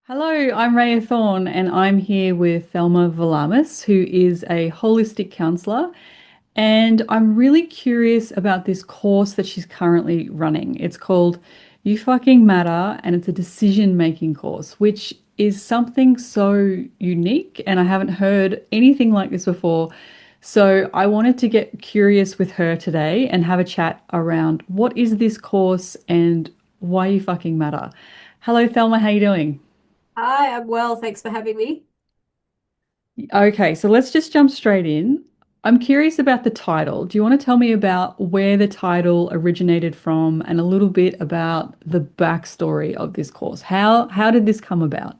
Hello, I'm Raya Thorne, and I'm here with Thelma Vlamis, who is a holistic counselor. And I'm really curious about this course that she's currently running. It's called You Fucking Matter, and it's a decision-making course, which is something so unique, and I haven't heard anything like this before. So I wanted to get curious with her today and have a chat around what is this course and why you fucking matter. Hello, Thelma, how you doing? Hi, I'm well. Thanks for having me. Okay, so let's just jump straight in. I'm curious about the title. Do you want to tell me about where the title originated from and a little bit about the backstory of this course? How did this come about?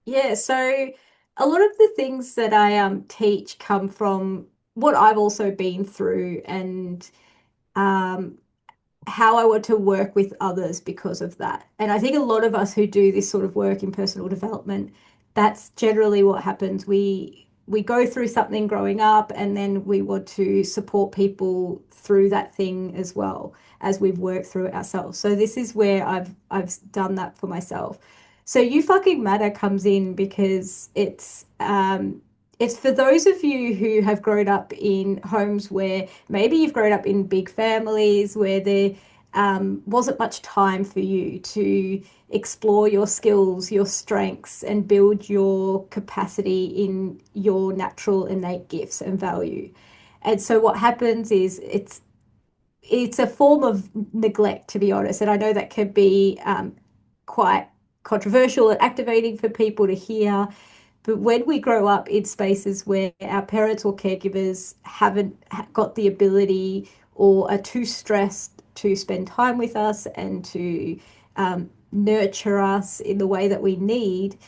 Yeah, so a lot of the things that I teach come from what I've also been through and um how I want to work with others because of that. And I think a lot of us who do this sort of work in personal development, that's generally what happens. We go through something growing up and then we want to support people through that thing as well as we've worked through it ourselves. So this is where I've done that for myself. So You Fucking Matter comes in because it's for those of you who have grown up in homes where maybe you've grown up in big families where there wasn't much time for you to explore your skills, your strengths, and build your capacity in your natural innate gifts and value. And so what happens is it's a form of neglect, to be honest. And I know that can be quite controversial and activating for people to hear. But when we grow up in spaces where our parents or caregivers haven't got the ability or are too stressed to spend time with us and to nurture us in the way that we need,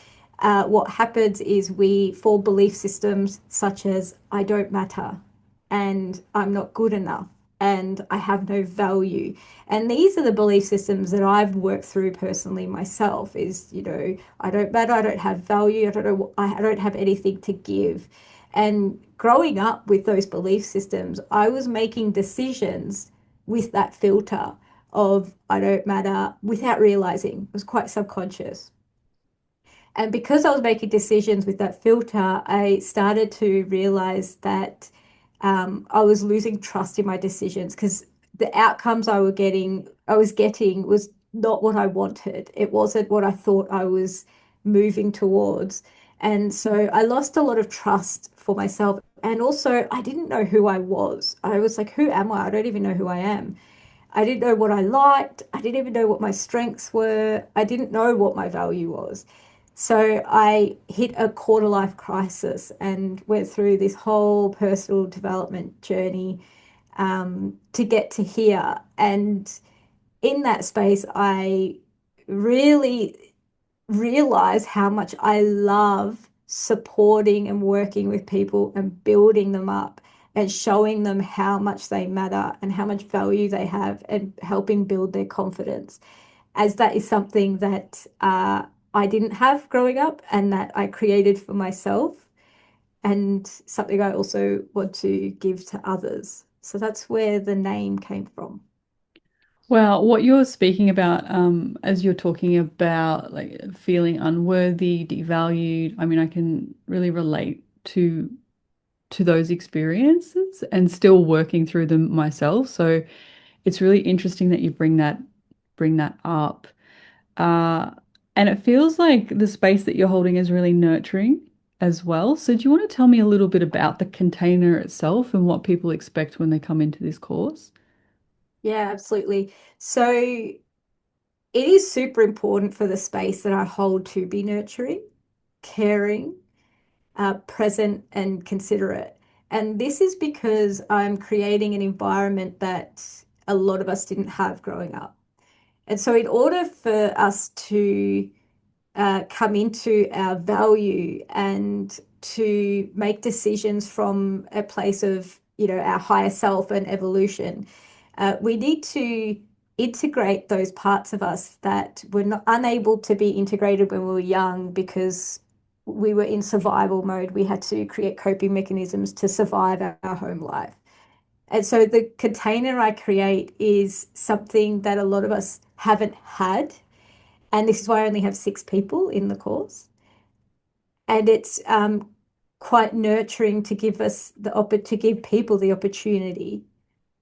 what happens is we form belief systems such as I don't matter and I'm not good enough and I have no value. And these are the belief systems that I've worked through personally myself is, I don't matter, I don't have value, I don't know, I don't have anything to give. And growing up with those belief systems, I was making decisions with that filter of I don't matter without realizing. It was quite subconscious. And because I was making decisions with that filter, I started to realize that I was losing trust in my decisions because the outcomes I was getting was not what I wanted. It wasn't what I thought I was moving towards. And so I lost a lot of trust for myself. And also, I didn't know who I was. I was like, who am I? I don't even know who I am. I didn't know what I liked. I didn't even know what my strengths were. I didn't know what my value was. So I hit a quarter life crisis and went through this whole personal development journey to get to here. And in that space, I really realize how much I love supporting and working with people and building them up and showing them how much they matter and how much value they have and helping build their confidence, as that is something that I didn't have growing up and that I created for myself and something I also want to give to others. So that's where the name came from. Well, what you're speaking about, as you're talking about like feeling unworthy, devalued, I mean, I can really relate to those experiences and still working through them myself. So it's really interesting that you bring that up. Uh, and it feels like the space that you're holding is really nurturing as well. So do you want to tell me a little bit about the container itself and what people expect when they come into this course? Yeah, absolutely. So it is super important for the space that I hold to be nurturing, caring, present, and considerate. And this is because I'm creating an environment that a lot of us didn't have growing up. And so, in order for us to come into our value and to make decisions from a place of, our higher self and evolution, we need to integrate those parts of us that were not unable to be integrated when we were young because we were in survival mode. We had to create coping mechanisms to survive our home life. And so the container I create is something that a lot of us haven't had And this is why I only have 6 people in the course. And it's quite nurturing to give us to give people the opportunity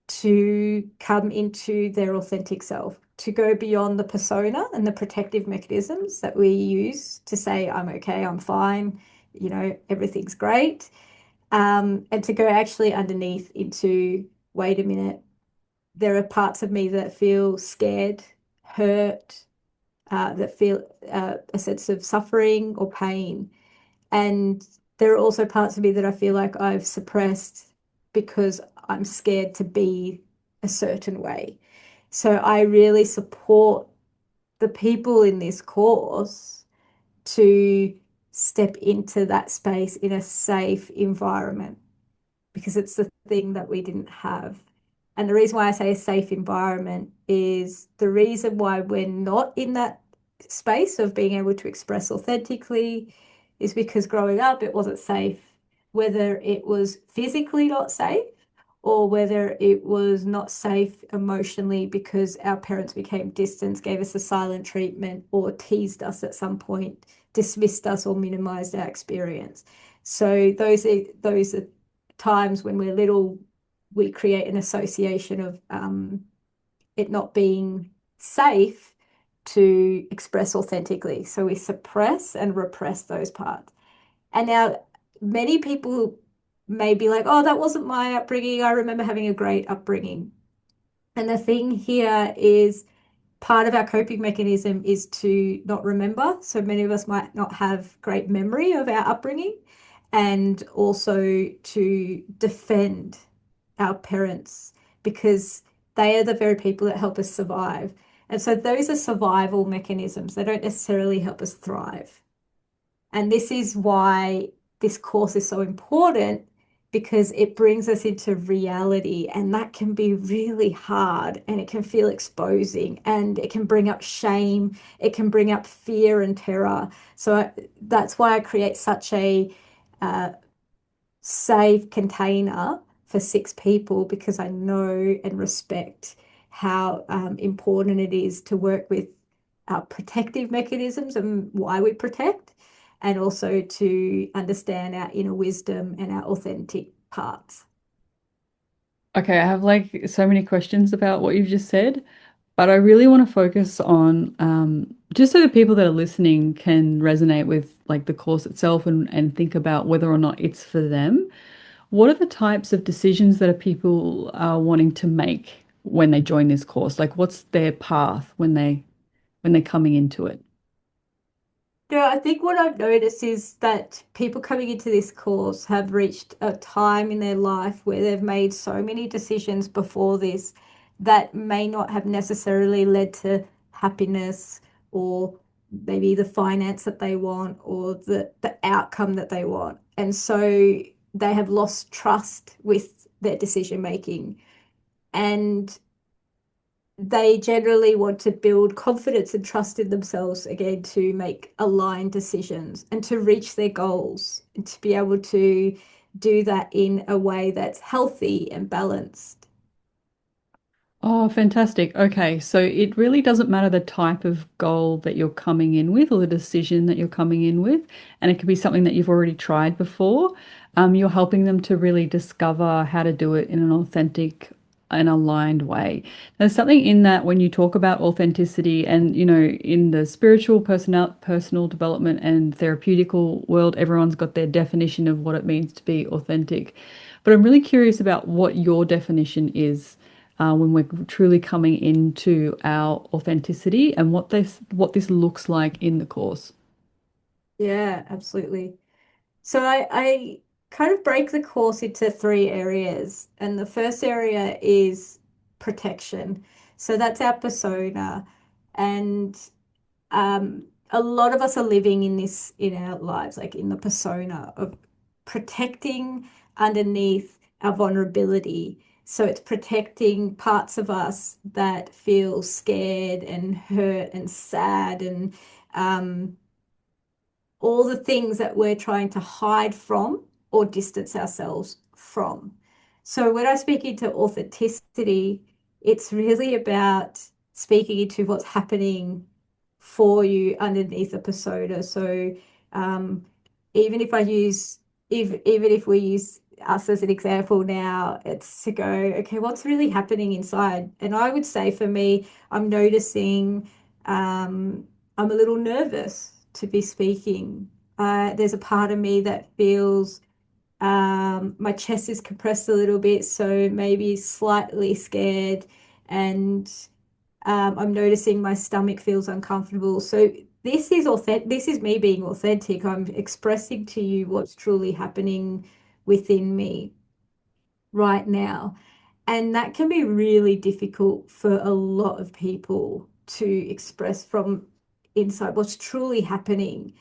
to come into their authentic self, to go beyond the persona and the protective mechanisms that we use to say, I'm okay, I'm fine, everything's great. And to go actually underneath into, wait a minute, there are parts of me that feel scared, hurt, that feel a sense of suffering or pain. And there are also parts of me that I feel like I've suppressed because I'm scared to be a certain way. So I really support the people in this course to step into that space in a safe environment because it's the thing that we didn't have. And the reason why I say a safe environment is the reason why we're not in that space of being able to express authentically is because growing up it wasn't safe, whether it was physically not safe or whether it was not safe emotionally because our parents became distant, gave us a silent treatment, or teased us at some point, dismissed us, or minimized our experience. So those are times when we're little, we create an association of it not being safe to express authentically. So we suppress and repress those parts. And now many people may be like, oh, that wasn't my upbringing. I remember having a great upbringing. And the thing here is part of our coping mechanism is to not remember. So many of us might not have great memory of our upbringing, and also to defend our parents because they are the very people that help us survive. And so those are survival mechanisms. They don't necessarily help us thrive. And this is why this course is so important because it brings us into reality, and that can be really hard and it can feel exposing and it can bring up shame. It can bring up fear and terror. That's why I create such a uh, safe container for 6 people because I know and respect how important it is to work with our protective mechanisms and why we protect, and also to understand our inner wisdom and our authentic parts. Okay, I have like so many questions about what you've just said, but I really want to focus on just so the people that are listening can resonate with like the course itself and think about whether or not it's for them. What are the types of decisions that are people are wanting to make when they join this course? Like what's their path when they're coming into it? Yeah, I think what I've noticed is that people coming into this course have reached a time in their life where they've made so many decisions before this that may not have necessarily led to happiness or maybe the finance that they want or the outcome that they want. And so they have lost trust with their decision making. And they generally want to build confidence and trust in themselves again to make aligned decisions and to reach their goals and to be able to do that in a way that's healthy and balanced. Oh, fantastic. Okay, so it really doesn't matter the type of goal that you're coming in with or the decision that you're coming in with, and it could be something that you've already tried before. You're helping them to really discover how to do it in an authentic and aligned way. There's something in that when you talk about authenticity and, in the spiritual, personal development and therapeutical world, everyone's got their definition of what it means to be authentic. But I'm really curious about what your definition is when we're truly coming into our authenticity and what this looks like in the course. Yeah, absolutely. So I kind of break the course into 3 areas. And the first area is protection. So that's our persona. And a lot of us are living in this in our lives, like in the persona of protecting underneath our vulnerability. So it's protecting parts of us that feel scared and hurt and sad and um, all the things that we're trying to hide from or distance ourselves from. So when I speak into authenticity, it's really about speaking into what's happening for you underneath a persona. So um, even if I use, even if we use us as an example now, it's to go, okay, what's really happening inside? And I would say for me, I'm noticing I'm a little nervous to be speaking. There's a part of me that feels my chest is compressed a little bit, so maybe slightly scared, and I'm noticing my stomach feels uncomfortable. So this is authentic. This is me being authentic. I'm expressing to you what's truly happening within me right now. And that can be really difficult for a lot of people to express from inside what's truly happening.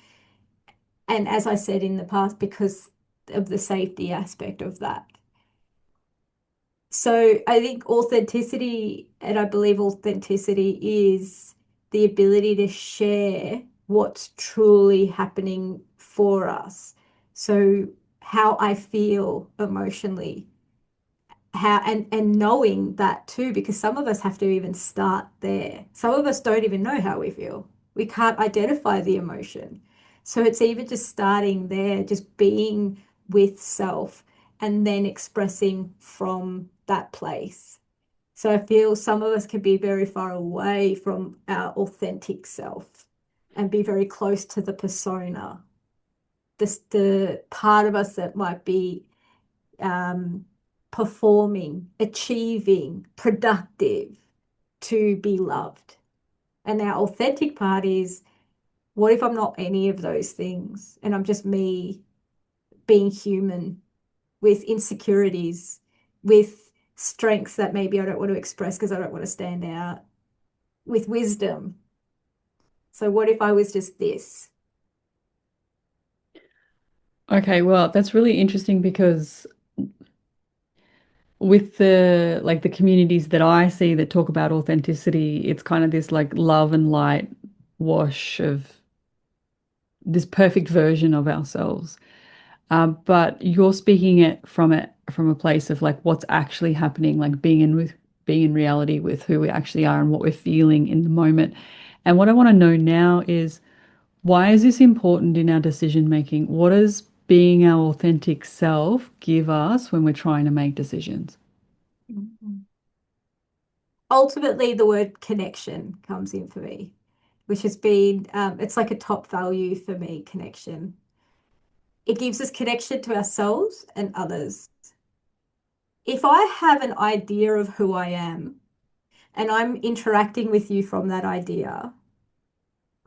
And as I said in the past, because of the safety aspect of that. So I think authenticity, and I believe authenticity is the ability to share what's truly happening for us. So how I feel emotionally, how and knowing that too, because some of us have to even start there. Some of us don't even know how we feel. We can't identify the emotion. So it's even just starting there, just being with self and then expressing from that place. So I feel some of us can be very far away from our authentic self and be very close to the persona, the part of us that might be um, performing, achieving, productive to be loved. And our authentic part is, what if I'm not any of those things and I'm just me being human with insecurities, with strengths that maybe I don't want to express because I don't want to stand out, with wisdom. So, what if I was just this? Okay, well, that's really interesting because with the like the communities that I see that talk about authenticity, it's kind of this like love and light wash of this perfect version of ourselves. But you're speaking it from a place of like what's actually happening, like being in reality with who we actually are and what we're feeling in the moment. And what I want to know now is why is this important in our decision making? What does being our authentic self give us when we're trying to make decisions? Mhm. Ultimately, the word connection comes in for me, which has been, it's like a top value for me, connection. It gives us connection to ourselves and others. If I have an idea of who I am and I'm interacting with you from that idea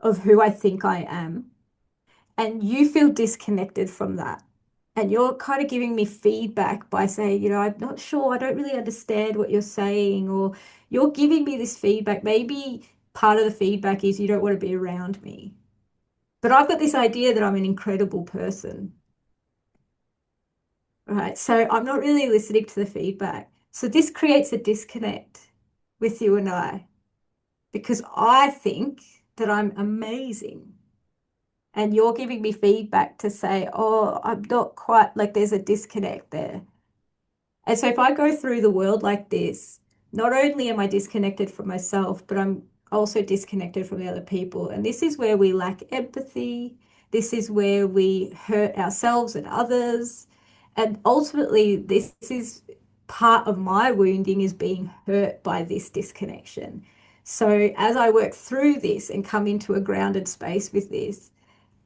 of who I think I am, and you feel disconnected from that, and you're kind of giving me feedback by saying, I'm not sure, I don't really understand what you're saying, or you're giving me this feedback. Maybe part of the feedback is you don't want to be around me. But I've got this idea that I'm an incredible person. Right. So I'm not really listening to the feedback. So this creates a disconnect with you and I because I think that I'm amazing. And you're giving me feedback to say, oh, I'm not quite like there's a disconnect there. And so if I go through the world like this, not only am I disconnected from myself, but I'm also disconnected from the other people. And this is where we lack empathy. This is where we hurt ourselves and others. And ultimately, this is part of my wounding is being hurt by this disconnection. So as I work through this and come into a grounded space with this,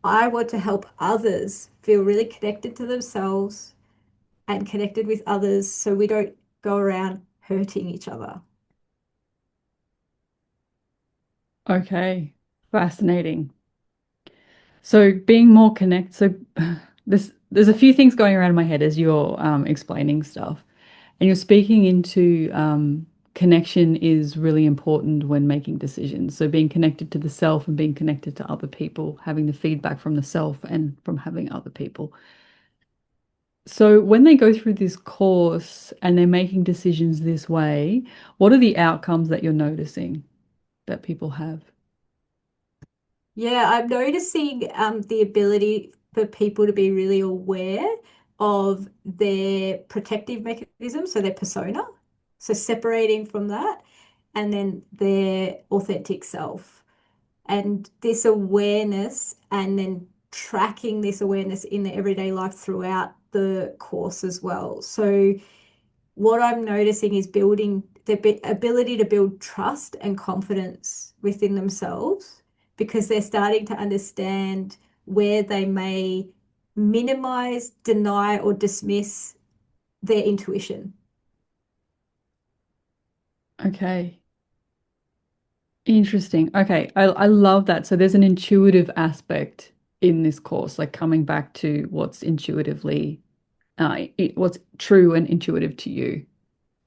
I want to help others feel really connected to themselves and connected with others so we don't go around hurting each other. Okay, fascinating. So being more connect, so there's a few things going around in my head as you're explaining stuff, and you're speaking into connection is really important when making decisions. So being connected to the self and being connected to other people, having the feedback from the self and from having other people. So when they go through this course and they're making decisions this way, what are the outcomes that you're noticing that people have? Yeah, I'm noticing the ability for people to be really aware of their protective mechanism, so their persona, so separating from that, and then their authentic self. And this awareness and then tracking this awareness in the everyday life throughout the course as well. So what I'm noticing is building the ability to build trust and confidence within themselves because they're starting to understand where they may minimize, deny, or dismiss their intuition. Okay. Interesting. Okay. I love that. So there's an intuitive aspect in this course, like coming back to what's intuitively, what's true and intuitive to you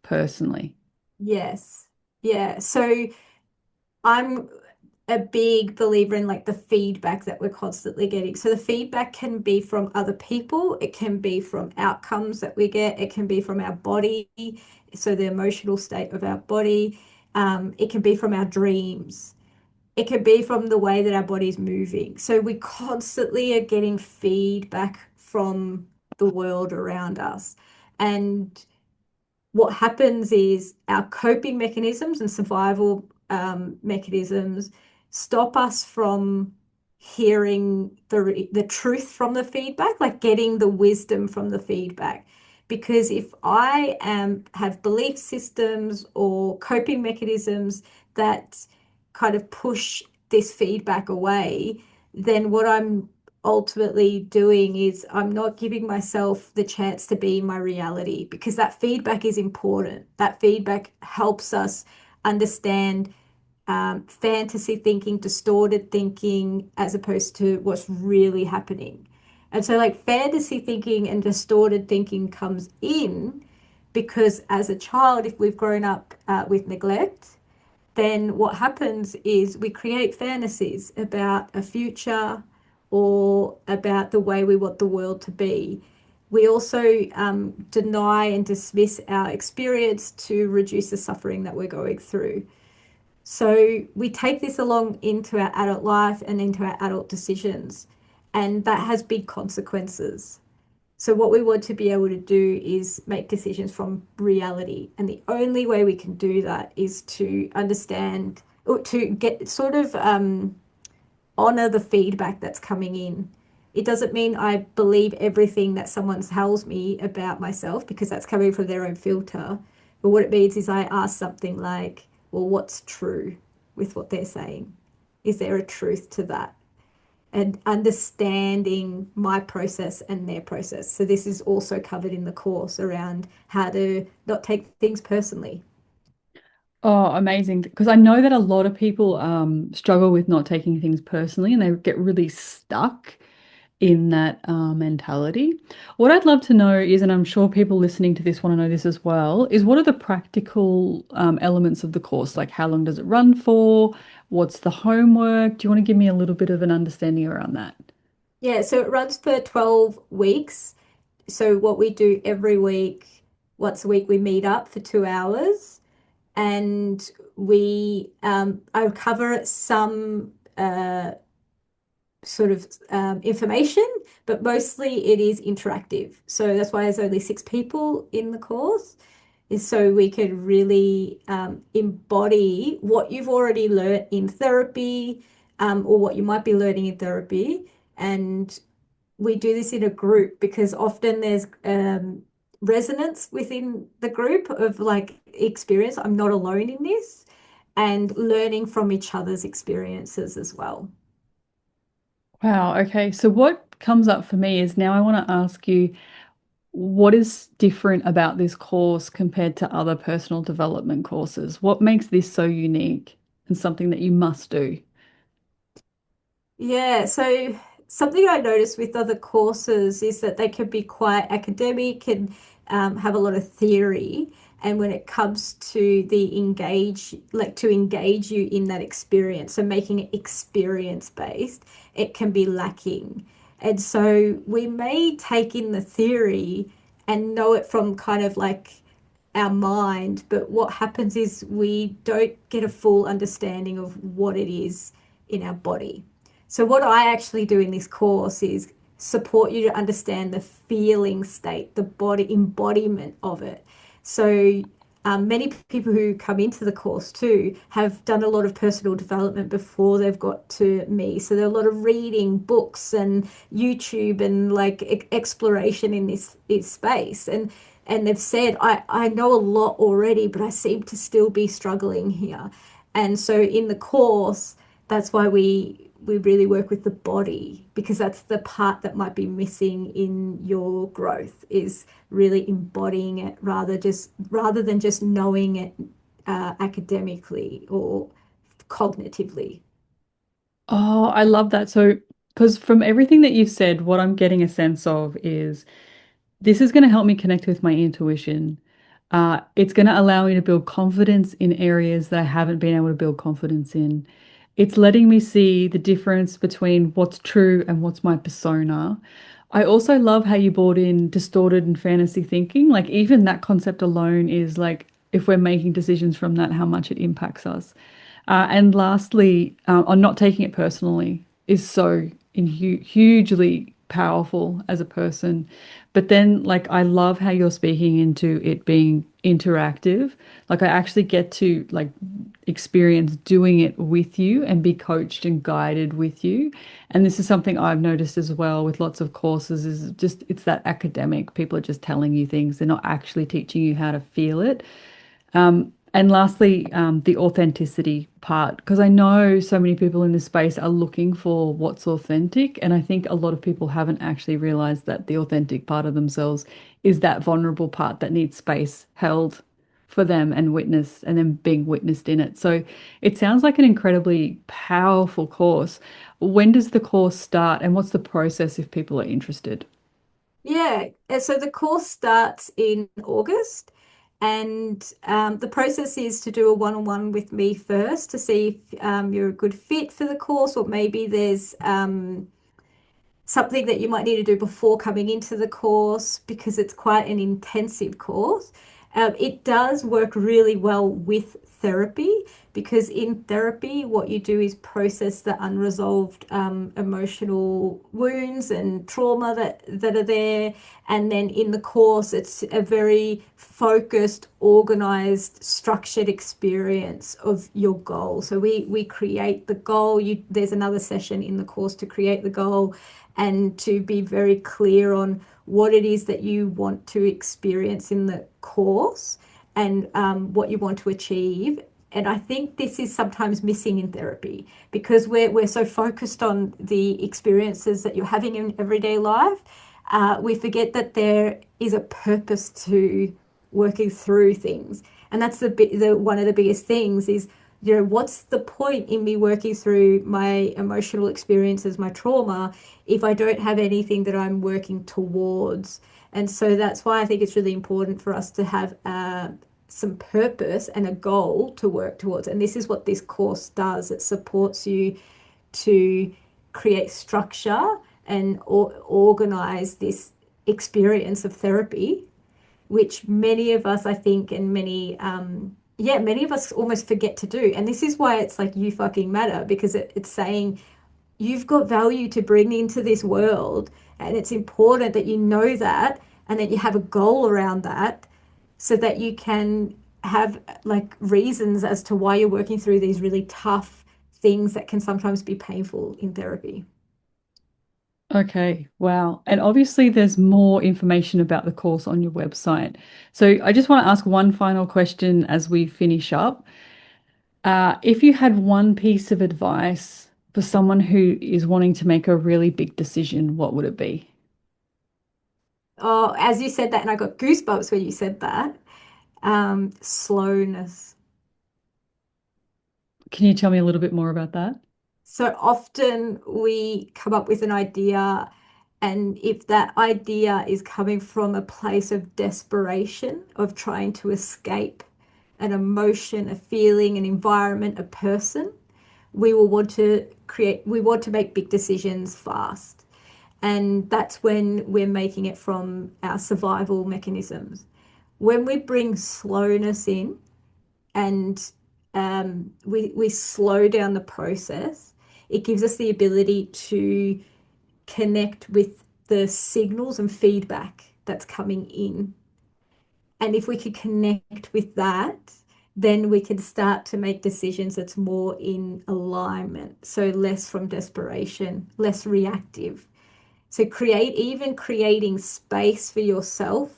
personally. Yes. Yeah. So I'm a big believer in like the feedback that we're constantly getting. So the feedback can be from other people, it can be from outcomes that we get, it can be from our body, so the emotional state of our body, it can be from our dreams, it can be from the way that our body is moving. So we constantly are getting feedback from the world around us. And what happens is our coping mechanisms and survival mechanisms stop us from hearing the truth from the feedback, like getting the wisdom from the feedback. Because if I am have belief systems or coping mechanisms that kind of push this feedback away, then what I'm ultimately doing is I'm not giving myself the chance to be my reality because that feedback is important. That feedback helps us understand fantasy thinking, distorted thinking, as opposed to what's really happening. And so, like, fantasy thinking and distorted thinking comes in because as a child, if we've grown up with neglect, then what happens is we create fantasies about a future or about the way we want the world to be. We also deny and dismiss our experience to reduce the suffering that we're going through. So we take this along into our adult life and into our adult decisions, and that has big consequences. So what we want to be able to do is make decisions from reality. And the only way we can do that is to understand or to get sort of honor the feedback that's coming in. It doesn't mean I believe everything that someone tells me about myself because that's coming from their own filter. But what it means is I ask something like, well, what's true with what they're saying? Is there a truth to that? And understanding my process and their process. So this is also covered in the course around how to not take things personally. Oh, amazing. Because I know that a lot of people struggle with not taking things personally and they get really stuck in that mentality. What I'd love to know is, and I'm sure people listening to this want to know this as well, is what are the practical elements of the course? Like how long does it run for? What's the homework? Do you want to give me a little bit of an understanding around that? Yeah, so it runs for 12 weeks. So what we do every week, once a week, we meet up for 2 hours and we I cover some sort of information, but mostly it is interactive. So that's why there's only 6 people in the course, is so we can really embody what you've already learned in therapy or what you might be learning in therapy. And we do this in a group because often there's resonance within the group of like experience. I'm not alone in this, and learning from each other's experiences as well. Wow. Okay. So what comes up for me is now I want to ask you, what is different about this course compared to other personal development courses? What makes this so unique and something that you must do? Yeah, so something I noticed with other courses is that they can be quite academic and have a lot of theory. And when it comes to the engage, like to engage you in that experience, so making it experience based, it can be lacking. And so we may take in the theory and know it from kind of like our mind, but what happens is we don't get a full understanding of what it is in our body. So, what I actually do in this course is support you to understand the feeling state, the body embodiment of it. So, many people who come into the course too have done a lot of personal development before they've got to me. So there are a lot of reading, books, and YouTube and like exploration in this space. And they've said, I know a lot already, but I seem to still be struggling here. And so in the course, that's why we really work with the body, because that's the part that might be missing in your growth, is really embodying it rather than just knowing it academically or cognitively. Oh, I love that. So, because from everything that you've said, what I'm getting a sense of is this is going to help me connect with my intuition. It's going to allow me to build confidence in areas that I haven't been able to build confidence in. It's letting me see the difference between what's true and what's my persona. I also love how you brought in distorted and fantasy thinking. Like, even that concept alone is like, if we're making decisions from that, how much it impacts us. And lastly, on not taking it personally is so hugely powerful as a person. But then, like, I love how you're speaking into it being interactive. Like, I actually get to like experience doing it with you and be coached and guided with you. And this is something I've noticed as well with lots of courses is just it's that academic. People are just telling you things. They're not actually teaching you how to feel it. And lastly, the authenticity part, because I know so many people in this space are looking for what's authentic. And I think a lot of people haven't actually realized that the authentic part of themselves is that vulnerable part that needs space held for them and witnessed and then being witnessed in it. So it sounds like an incredibly powerful course. When does the course start and what's the process if people are interested? Yeah, so the course starts in August, and the process is to do a one-on-one with me first to see if you're a good fit for the course, or maybe there's something that you might need to do before coming into the course, because it's quite an intensive course. It does work really well with therapy, because in therapy, what you do is process the unresolved emotional wounds and trauma that are there. And then in the course, it's a very focused, organized, structured experience of your goal. So we create the goal. There's another session in the course to create the goal and to be very clear on what it is that you want to experience in the course, and what you want to achieve. And I think this is sometimes missing in therapy, because we're so focused on the experiences that you're having in everyday life. We forget that there is a purpose to working through things. And that's the one of the biggest things is, what's the point in me working through my emotional experiences, my trauma, if I don't have anything that I'm working towards? And so that's why I think it's really important for us to have some purpose and a goal to work towards. And this is what this course does. It supports you to create structure and organize this experience of therapy, which many of us, I think, and many of us almost forget to do. And this is why it's like, you fucking matter, because it's saying you've got value to bring into this world. And it's important that you know that, and that you have a goal around that, so that you can have like reasons as to why you're working through these really tough things that can sometimes be painful in therapy. Okay, wow. And obviously, there's more information about the course on your website. So I just want to ask one final question as we finish up. If you had one piece of advice for someone who is wanting to make a really big decision, what would it be? Oh, as you said that, and I got goosebumps when you said that. Slowness. Can you tell me a little bit more about that? So often we come up with an idea, and if that idea is coming from a place of desperation, of trying to escape an emotion, a feeling, an environment, a person, we want to make big decisions fast. And that's when we're making it from our survival mechanisms. When we bring slowness in, and we slow down the process, it gives us the ability to connect with the signals and feedback that's coming in. And if we could connect with that, then we can start to make decisions that's more in alignment. So less from desperation, less reactive. So even creating space for yourself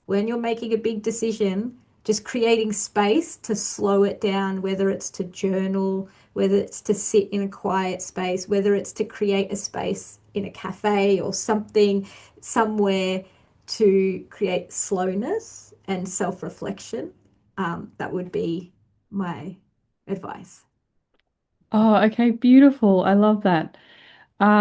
when you're making a big decision, just creating space to slow it down, whether it's to journal, whether it's to sit in a quiet space, whether it's to create a space in a cafe or something, somewhere to create slowness and self-reflection. That would be my advice. Oh, okay, beautiful. I love that.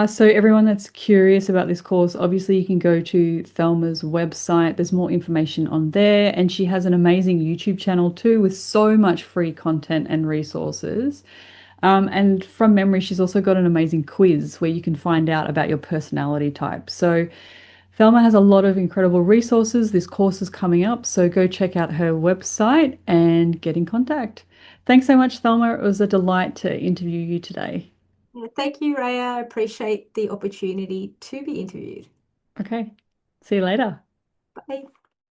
So everyone that's curious about this course, obviously you can go to Thelma's website. There's more information on there, and she has an amazing YouTube channel too with so much free content and resources. And from memory, she's also got an amazing quiz where you can find out about your personality type. So Thelma has a lot of incredible resources. This course is coming up, so go check out her website and get in contact. Thanks so much, Thelma. It was a delight to interview you today. Yeah, thank you, Raya. I appreciate the opportunity to be interviewed. Okay, see you later. Bye.